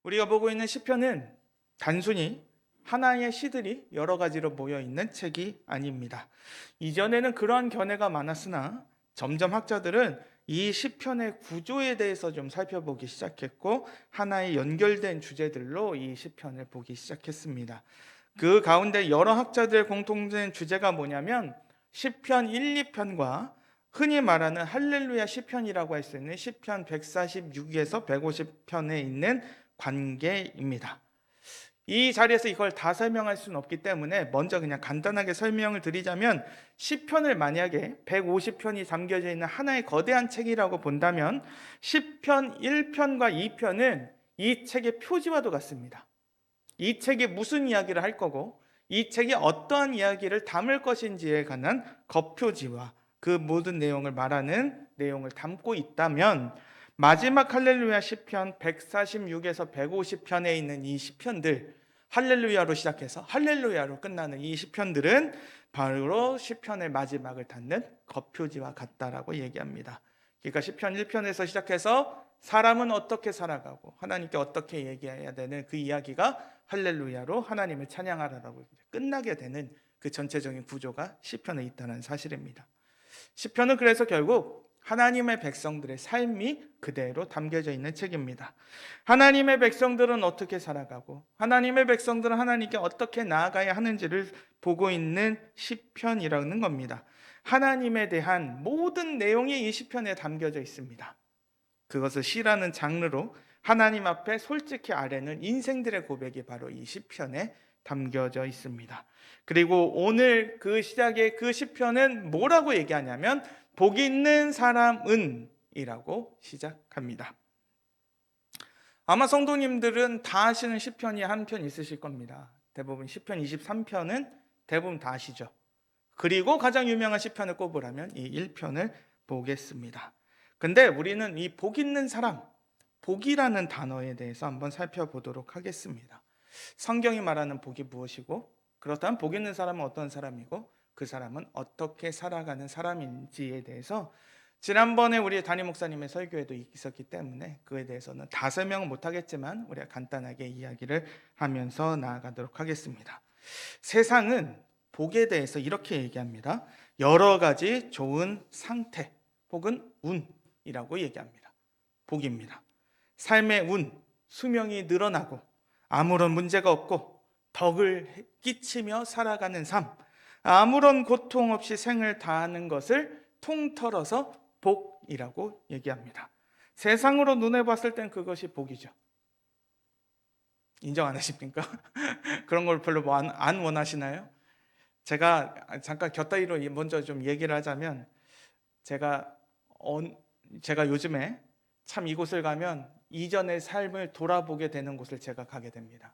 우리가 보고 있는 시편은 단순히 하나의 시들이 여러 가지로 모여 있는 책이 아닙니다. 이전에는 그러한 견해가 많았으나 점점 학자들은 이 시편의 구조에 대해서 좀 살펴보기 시작했고 하나의 연결된 주제들로 이 시편을 보기 시작했습니다. 그 가운데 여러 학자들의 공통된 주제가 뭐냐면 시편 1, 2편과 흔히 말하는 할렐루야 시편이라고 할 수 있는 시편 146에서 150편에 있는 관계입니다. 이 자리에서 이걸 다 설명할 수는 없기 때문에 먼저 그냥 간단하게 설명을 드리자면 시편을 만약에 150편이 담겨져 있는 하나의 거대한 책이라고 본다면 시편 1편과 2편은 이 책의 표지와도 같습니다. 이 책이 무슨 이야기를 할 거고 이 책이 어떠한 이야기를 담을 것인지에 관한 겉표지와 그 모든 내용을 말하는 내용을 담고 있다면 마지막 할렐루야 시편 146에서 150편에 있는 이 시편들, 할렐루야로 시작해서 할렐루야로 끝나는 이 시편들은 바로 시편의 마지막을 닫는 겉표지와 같다라고 얘기합니다. 그러니까 시편 1편에서 시작해서 사람은 어떻게 살아가고 하나님께 어떻게 얘기해야 되는 그 이야기가 할렐루야로 하나님을 찬양하라라고 끝나게 되는 그 전체적인 구조가 시편에 있다는 사실입니다. 시편은 그래서 결국 하나님의 백성들의 삶이 그대로 담겨져 있는 책입니다. 하나님의 백성들은 어떻게 살아가고 하나님의 백성들은 하나님께 어떻게 나아가야 하는지를 보고 있는 시편이라는 겁니다. 하나님에 대한 모든 내용이 이 시편에 담겨져 있습니다. 그것을 시라는 장르로 하나님 앞에 솔직히 아뢰는 인생들의 고백이 바로 이 시편에 담겨져 있습니다. 그리고 오늘 그 시작의 그 시편은 뭐라고 얘기하냐면 복 있는 사람은 이라고 시작합니다. 아마 성도님들은 다 아시는 시편이 한 편 있으실 겁니다. 대부분 시편 23편은 대부분 다 아시죠. 그리고 가장 유명한 시편을 꼽으라면 이 1편을 보겠습니다. 근데 우리는 이 복 있는 사람, 복이라는 단어에 대해서 한번 살펴보도록 하겠습니다. 성경이 말하는 복이 무엇이고 그렇다면 복 있는 사람은 어떤 사람이고 그 사람은 어떻게 살아가는 사람인지에 대해서 지난번에 우리 담임 목사님의 설교에도 있었기 때문에 그에 대해서는 다 설명은 못하겠지만 우리가 간단하게 이야기를 하면서 나아가도록 하겠습니다. 세상은 복에 대해서 이렇게 얘기합니다. 여러 가지 좋은 상태 혹은 운이라고 얘기합니다. 복입니다. 삶의 운, 수명이 늘어나고 아무런 문제가 없고 덕을 끼치며 살아가는 삶, 아무런 고통 없이 생을 다하는 것을 통틀어서 복이라고 얘기합니다. 세상으로 눈에 봤을 땐 그것이 복이죠. 인정 안 하십니까? 그런 걸 별로 안 원하시나요? 제가 잠깐 곁다리로 먼저 좀 얘기를 하자면 제가 요즘에 참 이곳을 가면 이전의 삶을 돌아보게 되는 곳을 제가 가게 됩니다.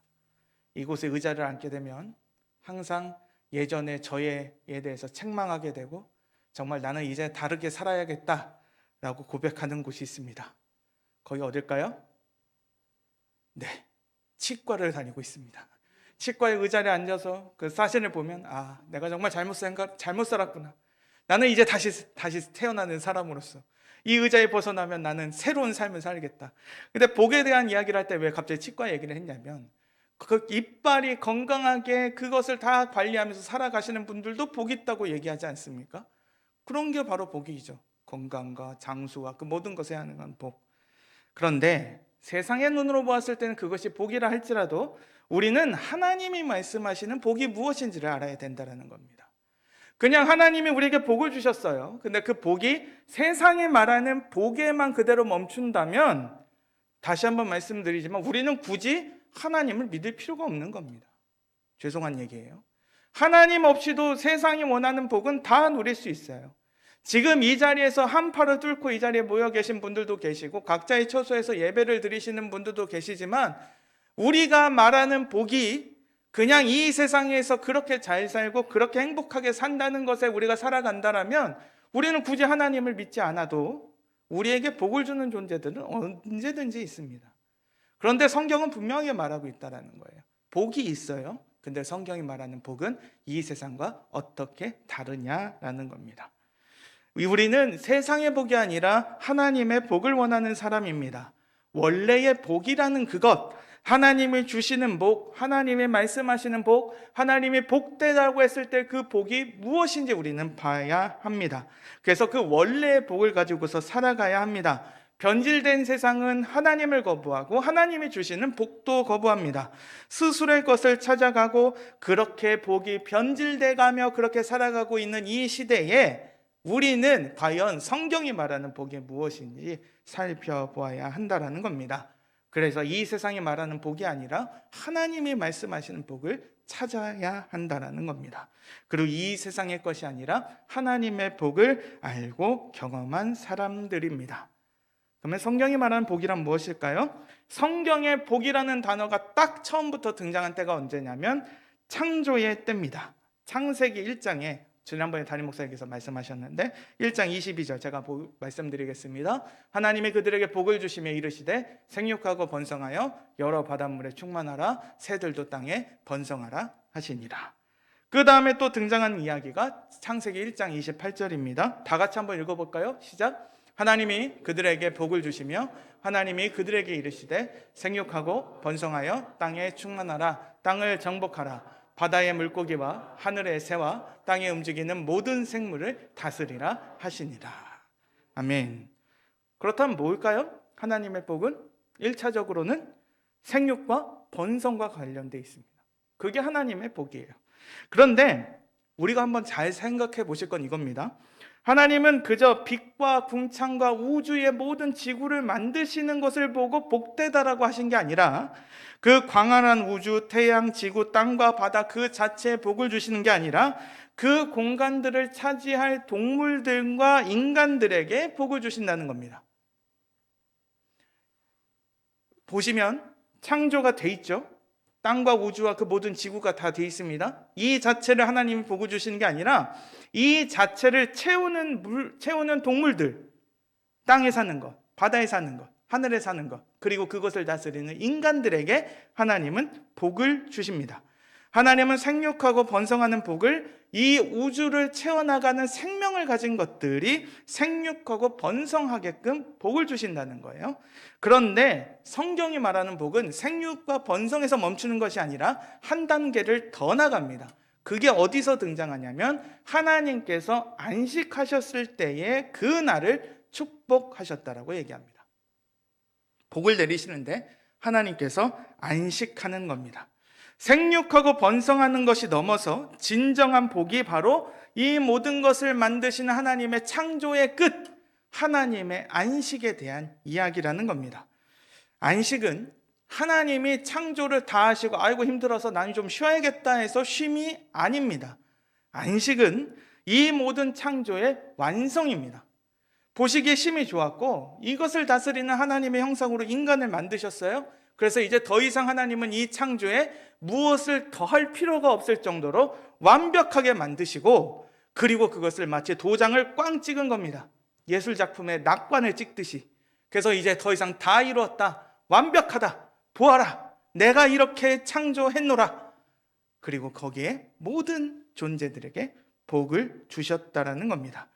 이곳에 의자를 앉게 되면 항상 예전의 저에 대해서 책망하게 되고 정말 나는 이제 다르게 살아야겠다라고 고백하는 곳이 있습니다. 거기 어딜까요? 네, 치과를 다니고 있습니다. 치과의 의자에 앉아서 그 사진을 보면 내가 정말 잘못 살았구나. 나는 이제 다시 태어나는 사람으로서 이 의자에 벗어나면 나는 새로운 삶을 살겠다. 근데 복에 대한 이야기를 할 때 왜 갑자기 치과 얘기를 했냐면 그 이빨이 건강하게 그것을 다 관리하면서 살아가시는 분들도 복 있다고 얘기하지 않습니까? 그런 게 바로 복이죠. 건강과 장수와 그 모든 것에 하는 복. 그런데 세상의 눈으로 보았을 때는 그것이 복이라 할지라도 우리는 하나님이 말씀하시는 복이 무엇인지를 알아야 된다는 겁니다. 그냥 하나님이 우리에게 복을 주셨어요. 근데 그 복이 세상에 말하는 복에만 그대로 멈춘다면 다시 한번 말씀드리지만 우리는 굳이 하나님을 믿을 필요가 없는 겁니다. 죄송한 얘기예요. 하나님 없이도 세상이 원하는 복은 다 누릴 수 있어요. 지금 이 자리에서 한팔을 뚫고 이 자리에 모여 계신 분들도 계시고 각자의 처소에서 예배를 드리시는 분들도 계시지만 우리가 말하는 복이 그냥 이 세상에서 그렇게 잘 살고 그렇게 행복하게 산다는 것에 우리가 살아간다면 우리는 굳이 하나님을 믿지 않아도 우리에게 복을 주는 존재들은 언제든지 있습니다. 그런데 성경은 분명히 말하고 있다는 거예요. 복이 있어요. 근데 성경이 말하는 복은 이 세상과 어떻게 다르냐라는 겁니다. 우리는 세상의 복이 아니라 하나님의 복을 원하는 사람입니다. 원래의 복이라는 그것, 하나님이 주시는 복, 하나님이 말씀하시는 복, 하나님이 복되다고 했을 때 그 복이 무엇인지 우리는 봐야 합니다. 그래서 그 원래의 복을 가지고서 살아가야 합니다. 변질된 세상은 하나님을 거부하고 하나님이 주시는 복도 거부합니다. 스스로의 것을 찾아가고 그렇게 복이 변질돼 가며 그렇게 살아가고 있는 이 시대에 우리는 과연 성경이 말하는 복이 무엇인지 살펴보아야 한다는 겁니다. 그래서 이 세상이 말하는 복이 아니라 하나님이 말씀하시는 복을 찾아야 한다는 겁니다. 그리고 이 세상의 것이 아니라 하나님의 복을 알고 경험한 사람들입니다. 그러면 성경이 말하는 복이란 무엇일까요? 성경의 복이라는 단어가 딱 처음부터 등장한 때가 언제냐면 창조의 때입니다. 창세기 1장에 지난번에 담임 목사님께서 말씀하셨는데 1장 22절 제가 말씀드리겠습니다. 하나님이 그들에게 복을 주시며 이르시되 생육하고 번성하여 여러 바닷물에 충만하라 새들도 땅에 번성하라 하시니라. 그 다음에 또 등장한 이야기가 창세기 1장 28절입니다. 다 같이 한번 읽어볼까요? 시작. 하나님이 그들에게 복을 주시며 하나님이 그들에게 이르시되 생육하고 번성하여 땅에 충만하라 땅을 정복하라 바다의 물고기와 하늘의 새와 땅에 움직이는 모든 생물을 다스리라 하시니라. 아멘. 그렇다면 뭘까요? 하나님의 복은 1차적으로는 생육과 번성과 관련되어 있습니다. 그게 하나님의 복이에요. 그런데 우리가 한번 잘 생각해 보실 건 이겁니다. 하나님은 그저 빛과 궁창과 우주의 모든 지구를 만드시는 것을 보고 복되다라고 하신 게 아니라 그 광활한 우주, 태양, 지구, 땅과 바다 그 자체에 복을 주시는 게 아니라 그 공간들을 차지할 동물들과 인간들에게 복을 주신다는 겁니다. 보시면 창조가 돼 있죠. 땅과 우주와 그 모든 지구가 다 돼 있습니다. 이 자체를 하나님이 복을 주시는 게 아니라 이 자체를 채우는 동물들, 땅에 사는 것, 바다에 사는 것, 하늘에 사는 것, 그리고 그것을 다스리는 인간들에게 하나님은 복을 주십니다. 하나님은 생육하고 번성하는 복을 이 우주를 채워나가는 생명을 가진 것들이 생육하고 번성하게끔 복을 주신다는 거예요. 그런데 성경이 말하는 복은 생육과 번성에서 멈추는 것이 아니라 한 단계를 더 나갑니다. 그게 어디서 등장하냐면 하나님께서 안식하셨을 때에 그 날을 축복하셨다라고 얘기합니다. 복을 내리시는데 하나님께서 안식하는 겁니다. 생육하고 번성하는 것이 넘어서 진정한 복이 바로 이 모든 것을 만드시는 하나님의 창조의 끝, 하나님의 안식에 대한 이야기라는 겁니다. 안식은 하나님이 창조를 다 하시고 아이고 힘들어서 나는 좀 쉬어야겠다 해서 쉼이 아닙니다. 안식은 이 모든 창조의 완성입니다. 보시기에 심히 좋았고 이것을 다스리는 하나님의 형상으로 인간을 만드셨어요. 그래서 이제 더 이상 하나님은 이 창조에 무엇을 더할 필요가 없을 정도로 완벽하게 만드시고 그리고 그것을 마치 도장을 꽝 찍은 겁니다. 예술작품에 낙관을 찍듯이. 그래서 이제 더 이상 다 이루었다. 완벽하다. 보아라. 내가 이렇게 창조했노라. 그리고 거기에 모든 존재들에게 복을 주셨다라는 겁니다.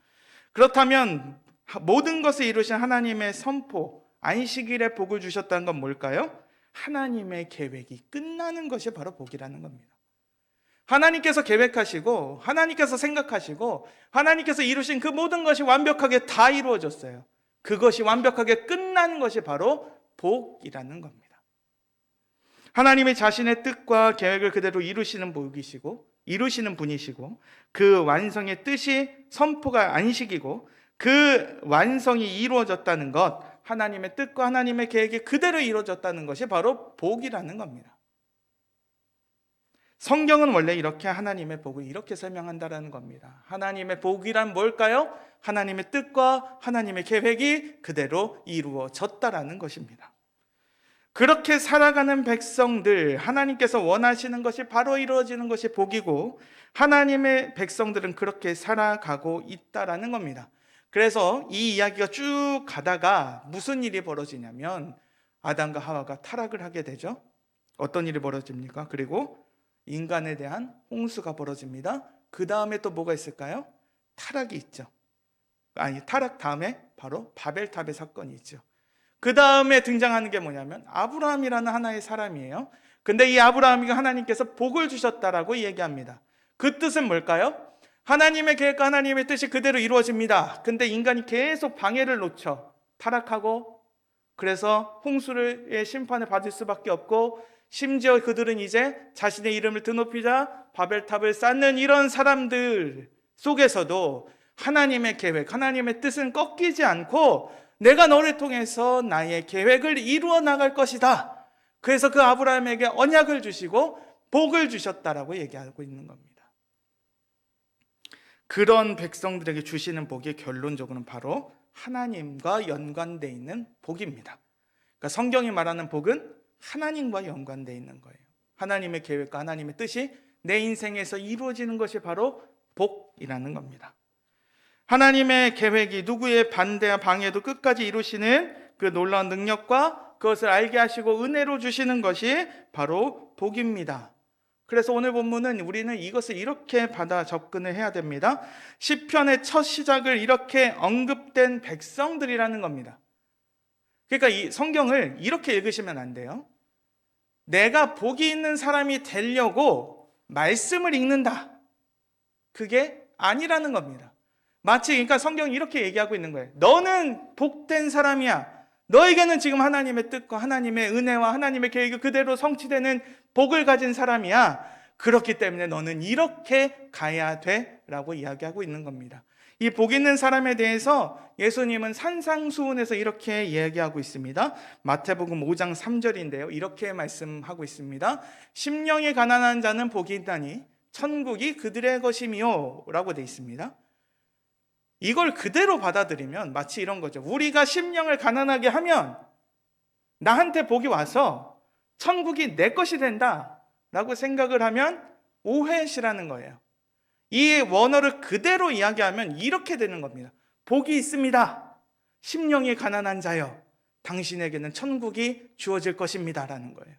그렇다면 모든 것을 이루신 하나님의 선포, 안식일에 복을 주셨다는 건 뭘까요? 하나님의 계획이 끝나는 것이 바로 복이라는 겁니다. 하나님께서 계획하시고 하나님께서 생각하시고 하나님께서 이루신 그 모든 것이 완벽하게 다 이루어졌어요. 그것이 완벽하게 끝난 것이 바로 복이라는 겁니다. 하나님이 자신의 뜻과 계획을 그대로 이루시는 분이시고 그 완성의 뜻이 선포가 안식이고 그 완성이 이루어졌다는 것, 하나님의 뜻과 하나님의 계획이 그대로 이루어졌다는 것이 바로 복이라는 겁니다. 성경은 원래 이렇게 하나님의 복을 이렇게 설명한다는 겁니다. 하나님의 복이란 뭘까요? 하나님의 뜻과 하나님의 계획이 그대로 이루어졌다라는 것입니다. 그렇게 살아가는 백성들, 하나님께서 원하시는 것이 바로 이루어지는 것이 복이고 하나님의 백성들은 그렇게 살아가고 있다라는 겁니다. 그래서 이 이야기가 쭉 가다가 무슨 일이 벌어지냐면 아담과 하와가 타락을 하게 되죠. 어떤 일이 벌어집니까? 그리고 인간에 대한 홍수가 벌어집니다. 그 다음에 또 뭐가 있을까요? 타락이 있죠. 타락 다음에 바로 바벨탑의 사건이 있죠. 그 다음에 등장하는 게 뭐냐면 아브라함이라는 하나의 사람이에요. 근데 이 아브라함에게 하나님께서 복을 주셨다라고 얘기합니다. 그 뜻은 뭘까요? 하나님의 계획과 하나님의 뜻이 그대로 이루어집니다. 근데 인간이 계속 방해를 놓쳐 타락하고, 그래서 홍수의 심판을 받을 수밖에 없고, 심지어 그들은 이제 자신의 이름을 드높이자 바벨탑을 쌓는 이런 사람들 속에서도 하나님의 계획, 하나님의 뜻은 꺾이지 않고 내가 너를 통해서 나의 계획을 이루어 나갈 것이다. 그래서 그 아브라함에게 언약을 주시고 복을 주셨다라고 얘기하고 있는 겁니다. 그런 백성들에게 주시는 복이 결론적으로는 바로 하나님과 연관되어 있는 복입니다. 그러니까 성경이 말하는 복은 하나님과 연관되어 있는 거예요. 하나님의 계획과 하나님의 뜻이 내 인생에서 이루어지는 것이 바로 복이라는 겁니다. 하나님의 계획이 누구의 반대와 방해도 끝까지 이루시는 그 놀라운 능력과 그것을 알게 하시고 은혜로 주시는 것이 바로 복입니다. 그래서 오늘 본문은 우리는 이것을 이렇게 받아 접근을 해야 됩니다. 시편의 첫 시작을 이렇게 언급된 백성들이라는 겁니다. 그러니까 이 성경을 이렇게 읽으시면 안 돼요. 내가 복이 있는 사람이 되려고 말씀을 읽는다. 그게 아니라는 겁니다. 마치 그러니까 성경이 이렇게 얘기하고 있는 거예요. 너는 복된 사람이야. 너에게는 지금 하나님의 뜻과 하나님의 은혜와 하나님의 계획이 그대로 성취되는 복을 가진 사람이야. 그렇기 때문에 너는 이렇게 가야 돼 라고 이야기하고 있는 겁니다. 이 복 있는 사람에 대해서 예수님은 산상수훈에서 이렇게 이야기하고 있습니다. 마태복음 5장 3절인데요. 이렇게 말씀하고 있습니다. 심령이 가난한 자는 복이 있다니 천국이 그들의 것이미요 라고 되어 있습니다. 이걸 그대로 받아들이면 마치 이런 거죠. 우리가 심령을 가난하게 하면 나한테 복이 와서 천국이 내 것이 된다 라고 생각을 하면 오해시라는 거예요. 이 원어를 그대로 이야기하면 이렇게 되는 겁니다. 복이 있습니다. 심령이 가난한 자여, 당신에게는 천국이 주어질 것입니다 라는 거예요.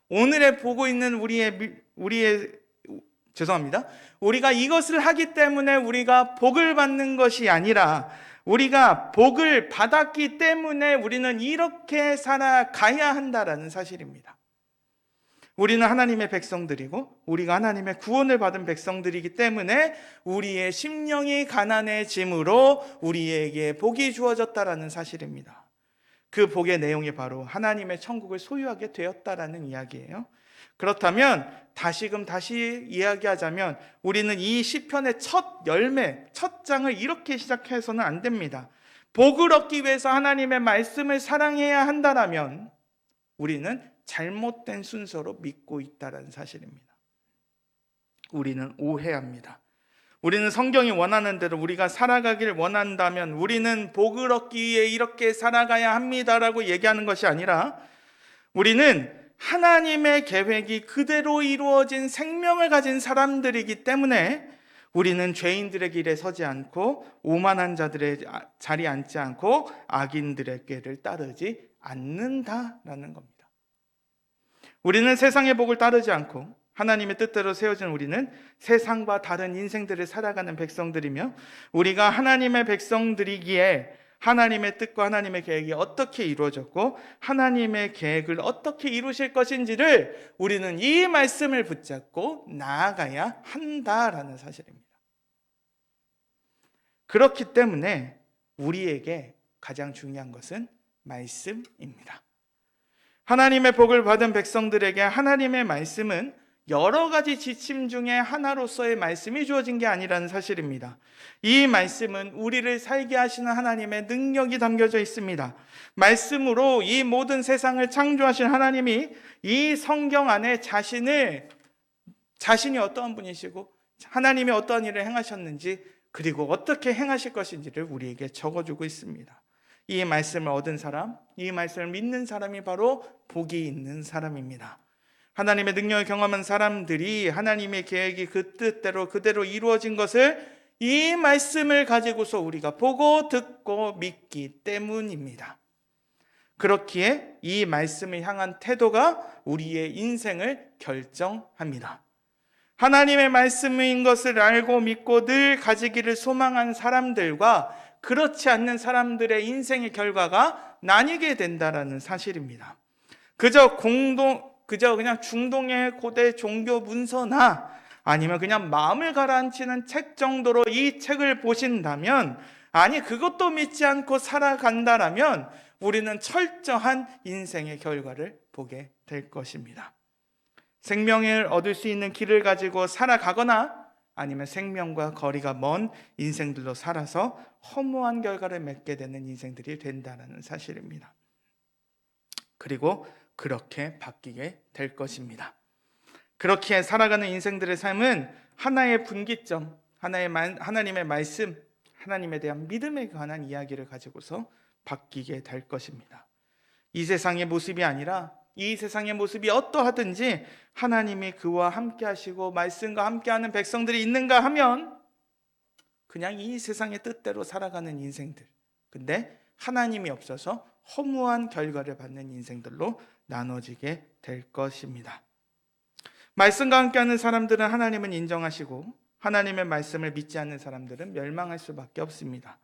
오늘에 보고 있는 우리가 이것을 하기 때문에 우리가 복을 받는 것이 아니라 우리가 복을 받았기 때문에 우리는 이렇게 살아가야 한다라는 사실입니다. 우리는 하나님의 백성들이고 우리가 하나님의 구원을 받은 백성들이기 때문에 우리의 심령이 가난해짐으로 우리에게 복이 주어졌다라는 사실입니다. 그 복의 내용이 바로 하나님의 천국을 소유하게 되었다라는 이야기예요. 그렇다면 다시 이야기하자면 우리는 이 시편의 첫 열매, 첫 장을 이렇게 시작해서는 안 됩니다. 복을 얻기 위해서 하나님의 말씀을 사랑해야 한다라면 우리는 잘못된 순서로 믿고 있다는 사실입니다. 우리는 오해합니다. 우리는 성경이 원하는 대로 우리가 살아가길 원한다면 우리는 복을 얻기 위해 이렇게 살아가야 합니다라고 얘기하는 것이 아니라 우리는 하나님의 계획이 그대로 이루어진 생명을 가진 사람들이기 때문에 우리는 죄인들의 길에 서지 않고 오만한 자들의 자리에 앉지 않고 악인들의 길을 따르지 않는다라는 겁니다. 우리는 세상의 복을 따르지 않고 하나님의 뜻대로 세워진 우리는 세상과 다른 인생들을 살아가는 백성들이며 우리가 하나님의 백성들이기에 하나님의 뜻과 하나님의 계획이 어떻게 이루어졌고 하나님의 계획을 어떻게 이루실 것인지를 우리는 이 말씀을 붙잡고 나아가야 한다라는 사실입니다. 그렇기 때문에 우리에게 가장 중요한 것은 말씀입니다. 하나님의 복을 받은 백성들에게 하나님의 말씀은 여러 가지 지침 중에 하나로서의 말씀이 주어진 게 아니라는 사실입니다. 이 말씀은 우리를 살게 하시는 하나님의 능력이 담겨져 있습니다. 말씀으로 이 모든 세상을 창조하신 하나님이 이 성경 안에 자신이 어떠한 분이시고 하나님이 어떠한 일을 행하셨는지 그리고 어떻게 행하실 것인지를 우리에게 적어주고 있습니다. 이 말씀을 얻은 사람, 이 말씀을 믿는 사람이 바로 복이 있는 사람입니다. 하나님의 능력을 경험한 사람들이 하나님의 계획이 그 뜻대로 그대로 이루어진 것을 이 말씀을 가지고서 우리가 보고 듣고 믿기 때문입니다. 그렇기에 이 말씀을 향한 태도가 우리의 인생을 결정합니다. 하나님의 말씀인 것을 알고 믿고 늘 가지기를 소망한 사람들과 그렇지 않는 사람들의 인생의 결과가 나뉘게 된다라는 사실입니다. 그저 그냥 중동의 고대 종교 문서나 아니면 그냥 마음을 가라앉히는 책 정도로 이 책을 보신다면, 아니 그것도 믿지 않고 살아간다라면 우리는 철저한 인생의 결과를 보게 될 것입니다. 생명을 얻을 수 있는 길을 가지고 살아가거나 아니면 생명과 거리가 먼 인생들로 살아서 허무한 결과를 맺게 되는 인생들이 된다는 사실입니다. 그리고 그렇게 바뀌게 될 것입니다. 그렇게 살아가는 인생들의 삶은 하나의 분기점, 하나님의 말씀, 하나님에 대한 믿음에 관한 이야기를 가지고서 바뀌게 될 것입니다. 이 세상의 모습이 아니라 이 세상의 모습이 어떠하든지 하나님이 그와 함께 하시고 말씀과 함께하는 백성들이 있는가 하면 그냥 이 세상의 뜻대로 살아가는 인생들, 근데 하나님이 없어서 허무한 결과를 받는 인생들로 나눠지게 될 것입니다. 말씀과 함께하는 사람들은 하나님은 인정하시고 하나님의 말씀을 믿지 않는 사람들은 멸망할 수밖에 없습니다.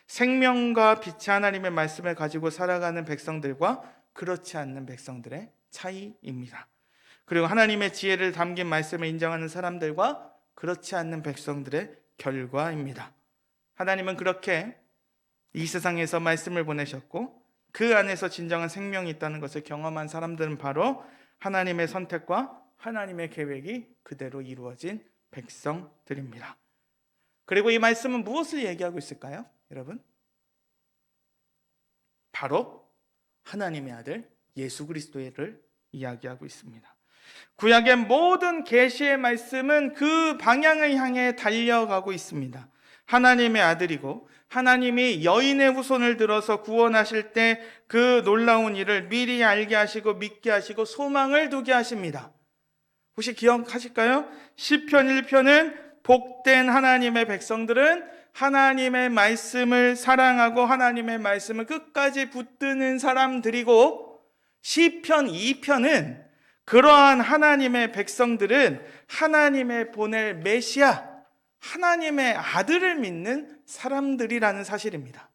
생명과 빛의 하나님의 말씀을 가지고 살아가는 백성들과 그렇지 않는 백성들의 차이입니다. 그리고 하나님의 지혜를 담긴 말씀을 인정하는 사람들과 그렇지 않는 백성들의 결과입니다. 하나님은 그렇게 이 세상에서 말씀을 보내셨고 그 안에서 진정한 생명이 있다는 것을 경험한 사람들은 바로 하나님의 선택과 하나님의 계획이 그대로 이루어진 백성들입니다. 그리고 이 말씀은 무엇을 얘기하고 있을까요, 여러분? 바로 하나님의 아들 예수 그리스도를 이야기하고 있습니다. 구약의 모든 계시의 말씀은 그 방향을 향해 달려가고 있습니다. 하나님의 아들이고 하나님이 여인의 후손을 들어서 구원하실 때 그 놀라운 일을 미리 알게 하시고 믿게 하시고 소망을 두게 하십니다. 혹시 기억하실까요? 시편 1편은 복된 하나님의 백성들은 하나님의 말씀을 사랑하고 하나님의 말씀을 끝까지 붙드는 사람들이고, 시편 2편은 그러한 하나님의 백성들은 하나님의 보낼 메시아, 하나님의 아들을 믿는 사람들이라는 사실입니다.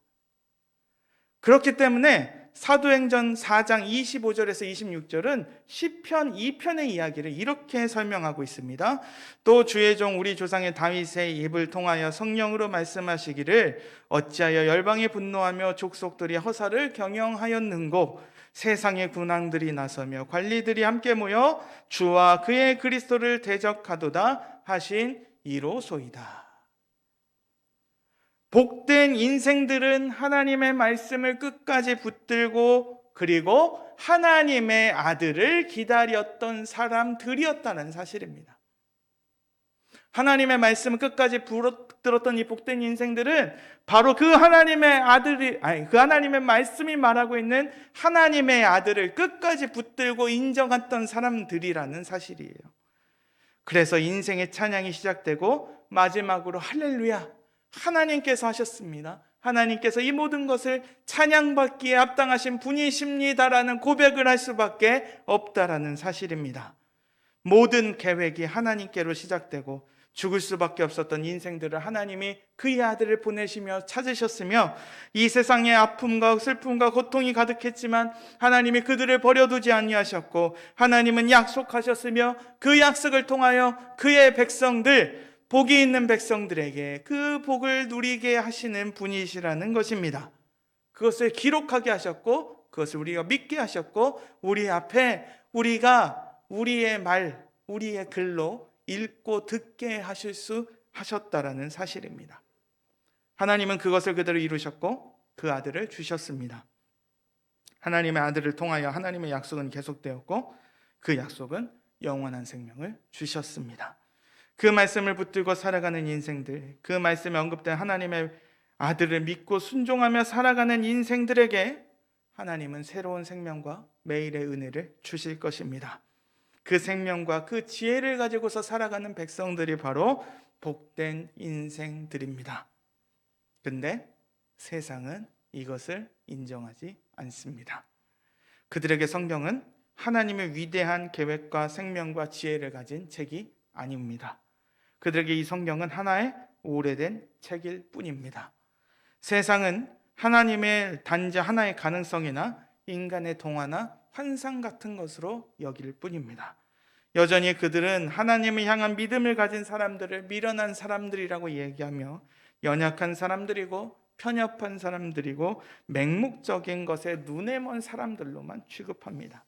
그렇기 때문에 사도행전 4장 25절에서 26절은 시편 2편의 이야기를 이렇게 설명하고 있습니다. 또 주의 종 우리 조상의 다윗의 입을 통하여 성령으로 말씀하시기를 어찌하여 열방이 분노하며 족속들이 허사를 경영하였는고 세상의 군왕들이 나서며 관리들이 함께 모여 주와 그의 그리스도를 대적하도다 하신 이로소이다. 복된 인생들은 하나님의 말씀을 끝까지 붙들고 그리고 하나님의 아들을 기다렸던 사람들이었다는 사실입니다. 하나님의 말씀을 끝까지 붙들었던 이 복된 인생들은 바로 그 하나님의 말씀이 말하고 있는 하나님의 아들을 끝까지 붙들고 인정했던 사람들이라는 사실이에요. 그래서 인생의 찬양이 시작되고 마지막으로 할렐루야, 하나님께서 하셨습니다. 하나님께서 이 모든 것을 찬양받기에 합당하신 분이십니다라는 고백을 할 수밖에 없다라는 사실입니다. 모든 계획이 하나님께로 시작되고 죽을 수밖에 없었던 인생들을 하나님이 그의 아들을 보내시며 찾으셨으며 이 세상에 아픔과 슬픔과 고통이 가득했지만 하나님이 그들을 버려두지 아니하셨고 하나님은 약속하셨으며 그 약속을 통하여 그의 백성들, 복이 있는 백성들에게 그 복을 누리게 하시는 분이시라는 것입니다. 그것을 기록하게 하셨고 그것을 우리가 믿게 하셨고 우리 앞에 우리가 우리의 말, 우리의 글로 읽고 듣게 하셨다라는 사실입니다. 하나님은 그것을 그대로 이루셨고 그 아들을 주셨습니다. 하나님의 아들을 통하여 하나님의 약속은 계속되었고 그 약속은 영원한 생명을 주셨습니다. 그 말씀을 붙들고 살아가는 인생들, 그 말씀에 언급된 하나님의 아들을 믿고 순종하며 살아가는 인생들에게 하나님은 새로운 생명과 매일의 은혜를 주실 것입니다. 그 생명과 그 지혜를 가지고서 살아가는 백성들이 바로 복된 인생들입니다. 근데 세상은 이것을 인정하지 않습니다. 그들에게 성경은 하나님의 위대한 계획과 생명과 지혜를 가진 책이 아닙니다. 그들에게 이 성경은 하나의 오래된 책일 뿐입니다. 세상은 하나님의 단지 하나의 가능성이나 인간의 동화나 환상 같은 것으로 여길 뿐입니다. 여전히 그들은 하나님을 향한 믿음을 가진 사람들을 미련한 사람들이라고 얘기하며 연약한 사람들이고 편협한 사람들이고 맹목적인 것에 눈에 먼 사람들로만 취급합니다.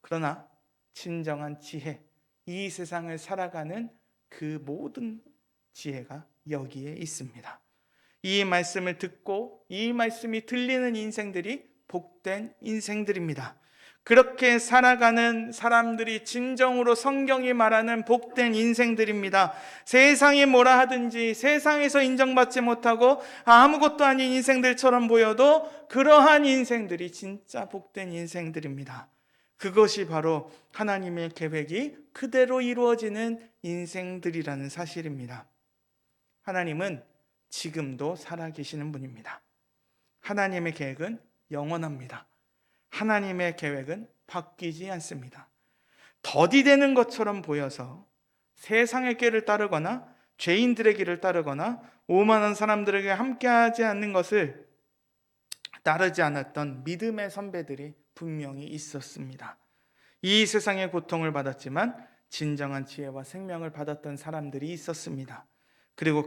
그러나 진정한 지혜, 이 세상을 살아가는 그 모든 지혜가 여기에 있습니다. 이 말씀을 듣고 이 말씀이 들리는 인생들이 복된 인생들입니다. 그렇게 살아가는 사람들이 진정으로 성경이 말하는 복된 인생들입니다. 세상이 뭐라 하든지 세상에서 인정받지 못하고 아무것도 아닌 인생들처럼 보여도 그러한 인생들이 진짜 복된 인생들입니다. 그것이 바로 하나님의 계획이 그대로 이루어지는 인생들이라는 사실입니다. 하나님은 지금도 살아계시는 분입니다. 하나님의 계획은 영원합니다. 하나님의 계획은 바뀌지 않습니다. 더디되는 것처럼 보여서 세상의 길을 따르거나 죄인들의 길을 따르거나 오만한 사람들에게 함께하지 않는 것을 따르지 않았던 믿음의 선배들이 분명히 있었습니다. 이 세상의 고통을 받았지만 진정한 지혜와 생명을 받았던 사람들이 있었습니다. 그리고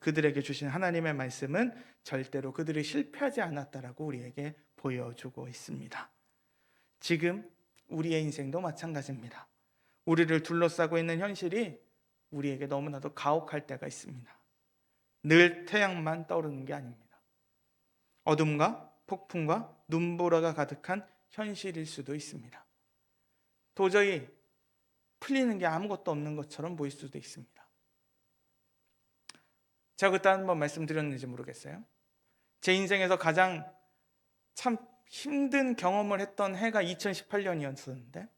그들에게 주신 하나님의 말씀은 절대로 그들이 실패하지 않았다라고 우리에게 보여주고 있습니다. 지금 우리의 인생도 마찬가지입니다. 우리를 둘러싸고 있는 현실이 우리에게 너무나도 가혹할 때가 있습니다. 늘 태양만 떠오르는 게 아닙니다. 어둠과 폭풍과 눈보라가 가득한 현실일 수도 있습니다. 도저히 풀리는 게 아무것도 없는 것처럼 보일 수도 있습니다. 제가 그때 한번 말씀드렸는지 모르겠어요. 제 인생에서 가장 참 힘든 경험을 했던 해가 2018년이었었는데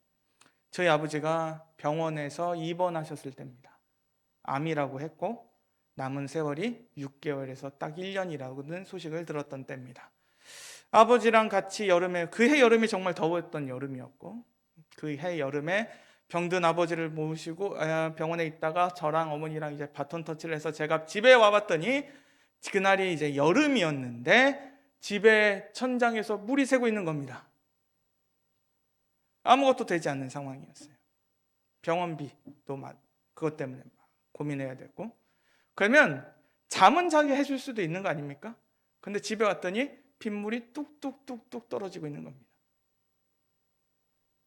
저희 아버지가 병원에서 입원하셨을 때입니다. 암이라고 했고 남은 세월이 6개월에서 딱 1년이라는 소식을 들었던 때입니다. 아버지랑 같이 여름에, 그해 여름이 정말 더웠던 여름이었고 그 해 여름에 병든 아버지를 모시고 병원에 있다가 저랑 어머니랑 이제 바톤 터치를 해서 제가 집에 와봤더니 그날이 이제 여름이었는데 집에 천장에서 물이 새고 있는 겁니다. 아무것도 되지 않는 상황이었어요. 병원비도 그것 때문에 고민해야 됐고, 그러면 잠은 자게 해줄 수도 있는 거 아닙니까? 근데 집에 왔더니 빗물이 뚝뚝뚝뚝 떨어지고 있는 겁니다.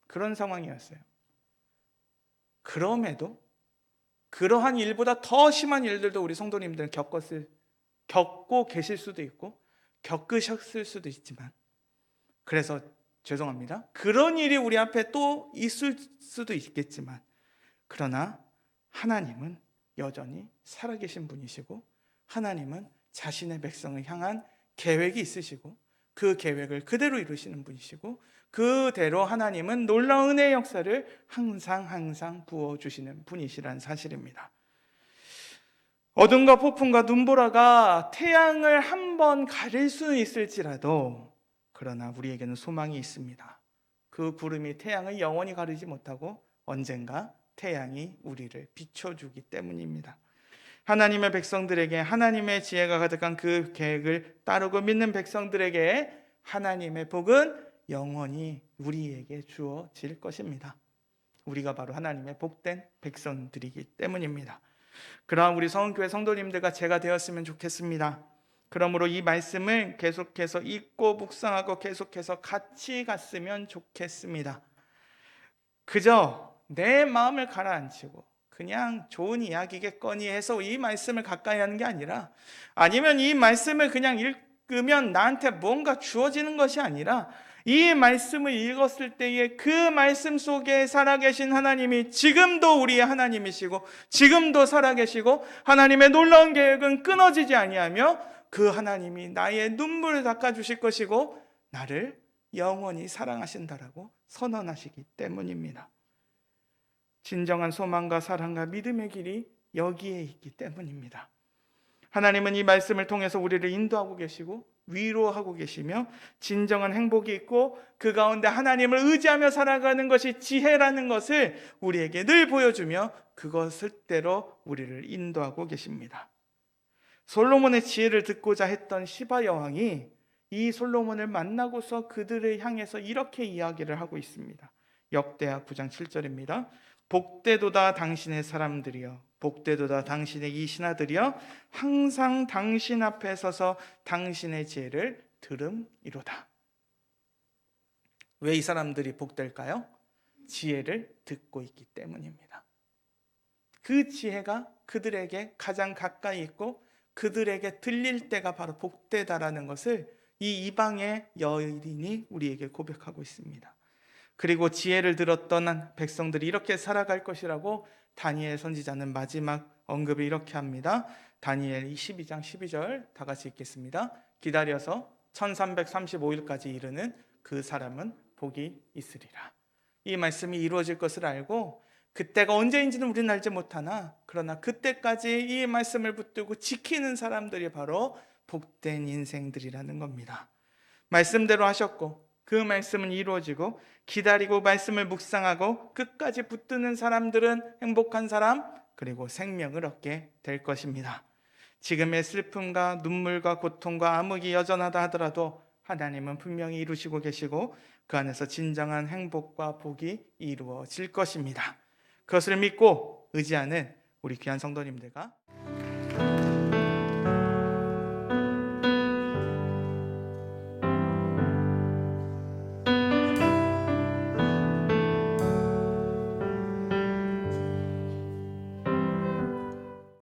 그런 상황이었어요. 그럼에도 그러한 일보다 더 심한 일들도 우리 성도님들은 겪고 계실 수도 있고 겪으셨을 수도 있지만, 그래서 죄송합니다. 그런 일이 우리 앞에 또 있을 수도 있겠지만, 그러나 하나님은 여전히 살아계신 분이시고 하나님은 자신의 백성을 향한 계획이 있으시고 그 계획을 그대로 이루시는 분이시고 그대로 하나님은 놀라운 은혜의 역사를 항상 부어주시는 분이시라는 사실입니다. 어둠과 폭풍과 눈보라가 태양을 한번 가릴 수는 있을지라도 그러나 우리에게는 소망이 있습니다. 그 구름이 태양을 영원히 가리지 못하고 언젠가 태양이 우리를 비춰주기 때문입니다. 하나님의 백성들에게 하나님의 지혜가 가득한 그 계획을 따르고 믿는 백성들에게 하나님의 복은 영원히 우리에게 주어질 것입니다. 우리가 바로 하나님의 복된 백성들이기 때문입니다. 그러한 우리 성은교회 성도님들과 제가 되었으면 좋겠습니다. 그러므로 이 말씀을 계속해서 읽고 묵상하고 계속해서 같이 갔으면 좋겠습니다. 그저 내 마음을 가라앉히고 그냥 좋은 이야기겠거니 해서 이 말씀을 가까이 하는 게 아니라, 아니면 이 말씀을 그냥 읽으면 나한테 뭔가 주어지는 것이 아니라, 이 말씀을 읽었을 때에 그 말씀 속에 살아계신 하나님이 지금도 우리의 하나님이시고 지금도 살아계시고 하나님의 놀라운 계획은 끊어지지 아니하며 그 하나님이 나의 눈물을 닦아주실 것이고 나를 영원히 사랑하신다라고 선언하시기 때문입니다. 진정한 소망과 사랑과 믿음의 길이 여기에 있기 때문입니다. 하나님은 이 말씀을 통해서 우리를 인도하고 계시고 위로하고 계시며 진정한 행복이 있고 그 가운데 하나님을 의지하며 살아가는 것이 지혜라는 것을 우리에게 늘 보여주며 그것을 대로 우리를 인도하고 계십니다. 솔로몬의 지혜를 듣고자 했던 시바 여왕이 이 솔로몬을 만나고서 그들을 향해서 이렇게 이야기를 하고 있습니다. 역대하 9장 7절입니다. 복되도다 당신의 사람들이여, 복되도다 당신의 이 신하들이여, 항상 당신 앞에 서서 당신의 지혜를 들음이로다. 왜 이 사람들이 복될까요? 지혜를 듣고 있기 때문입니다. 그 지혜가 그들에게 가장 가까이 있고 그들에게 들릴 때가 바로 복되다라는 것을 이 이방의 여인이 우리에게 고백하고 있습니다. 그리고 지혜를 들었던 백성들이 이렇게 살아갈 것이라고 다니엘 선지자는 마지막 언급을 이렇게 합니다. 다니엘 12장 12절 다 같이 읽겠습니다. 기다려서 1335일까지 이르는 그 사람은 복이 있으리라. 이 말씀이 이루어질 것을 알고 그때가 언제인지는 우리는 알지 못하나 그러나 그때까지 이 말씀을 붙들고 지키는 사람들이 바로 복된 인생들이라는 겁니다. 말씀대로 하셨고 그 말씀은 이루어지고 기다리고 말씀을 묵상하고 끝까지 붙드는 사람들은 행복한 사람 그리고 생명을 얻게 될 것입니다. 지금의 슬픔과 눈물과 고통과 암흑이 여전하다 하더라도 하나님은 분명히 이루시고 계시고 그 안에서 진정한 행복과 복이 이루어질 것입니다. 그것을 믿고 의지하는 우리 귀한 성도님들과